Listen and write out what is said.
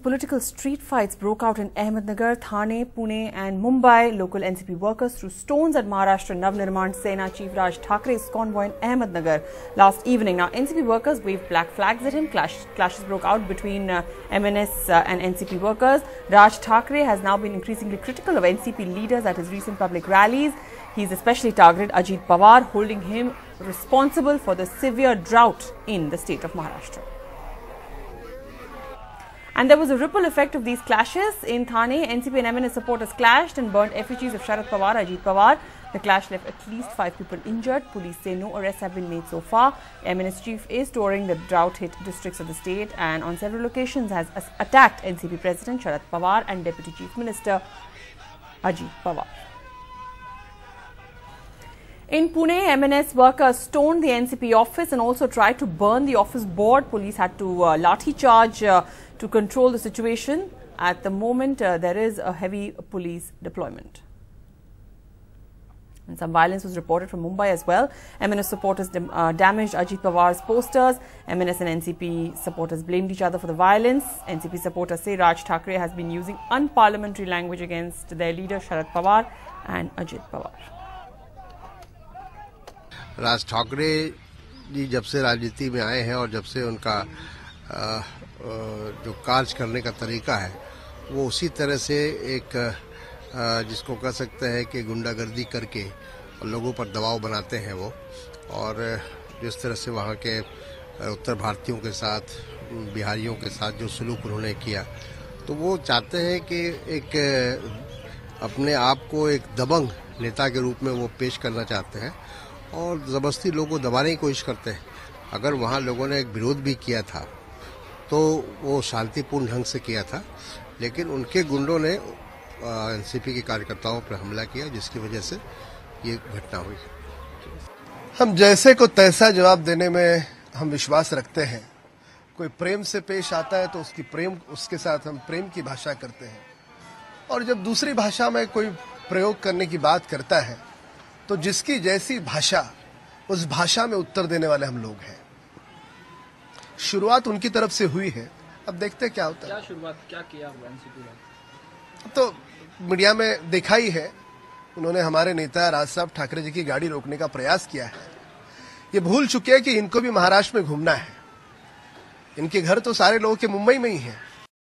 Political street fights broke out in Ahmednagar, Thane, Pune and Mumbai. Local NCP workers threw stones at Maharashtra Navnirman Sena Chief Raj Thakre's convoy in Ahmednagar last evening. Now, NCP workers waved black flags at him. Clashes broke out between MNS and NCP workers. Raj Thakre has now been increasingly critical of NCP leaders at his recent public rallies. He's especially targeted Ajit Pawar, holding him responsible for the severe drought in the state of Maharashtra. And there was a ripple effect of these clashes. In Thane, NCP and MNS supporters clashed and burned effigies of Sharad Pawar, Ajit Pawar. The clash left at least 5 people injured. Police say no arrests have been made so far. MNS chief is touring the drought-hit districts of the state and on several occasions has attacked NCP President Sharad Pawar and Deputy Chief Minister Ajit Pawar. In Pune, MNS workers stoned the NCP office and also tried to burn the office board. Police had to lathi charge to control the situation. At the moment, there is a heavy police deployment. And some violence was reported from Mumbai as well. MNS supporters damaged Ajit Pawar's posters. MNS and NCP supporters blamed each other for the violence. NCP supporters say Raj Thakre has been using unparliamentary language against their leader Sharad Pawar and Ajit Pawar. Raj Thackeray ji जब से राजनीति में आए हैं और जब से उनका जो कार्य करने का तरीका है वो उसी तरह से एक जिसको कह सकते हैं कि गुंडागर्दी करके लोगों पर दबाव बनाते हैं वो। और जिस तरह से वहाँ के उत्तर भारतीयों के साथ बिहारियों के साथ जो सलूक उन्होंने किया, तो वो चाहते हैं कि एक अपने आप को एक दबंग नेता के रूप में वो पेश करना चाहते हैं और ज़बरदस्ती लोगों को दबाने की कोशिश करते हैं। अगर वहाँ लोगों ने एक विरोध भी किया था तो वो शांतिपूर्ण ढंग से किया था, लेकिन उनके गुंडों ने एनसीपी के कार्यकर्ताओं पर हमला किया, जिसकी वजह से ये घटना हुई। हम जैसे को तैसा जवाब देने में हम विश्वास रखते हैं। कोई प्रेम से पेश आता है तो उसके साथ हम प्रेम की भाषा करते हैं, और जब दूसरी भाषा में कोई प्रयोग करने की बात करता है तो जिसकी जैसी भाषा उस भाषा में उत्तर देने वाले हम लोग हैं। शुरुआत उनकी तरफ से हुई है, अब देखते हैं क्या होता है। क्या शुरुआत क्या किया एनसीपी ने? तो मीडिया में देखा ही है, उन्होंने हमारे नेता राज साहब ठाकरे जी की गाड़ी रोकने का प्रयास किया है। ये भूल चुके हैं कि इनको भी महाराष्ट्र में घूमना है। इनके घर तो सारे लोगों के मुंबई में ही हैं।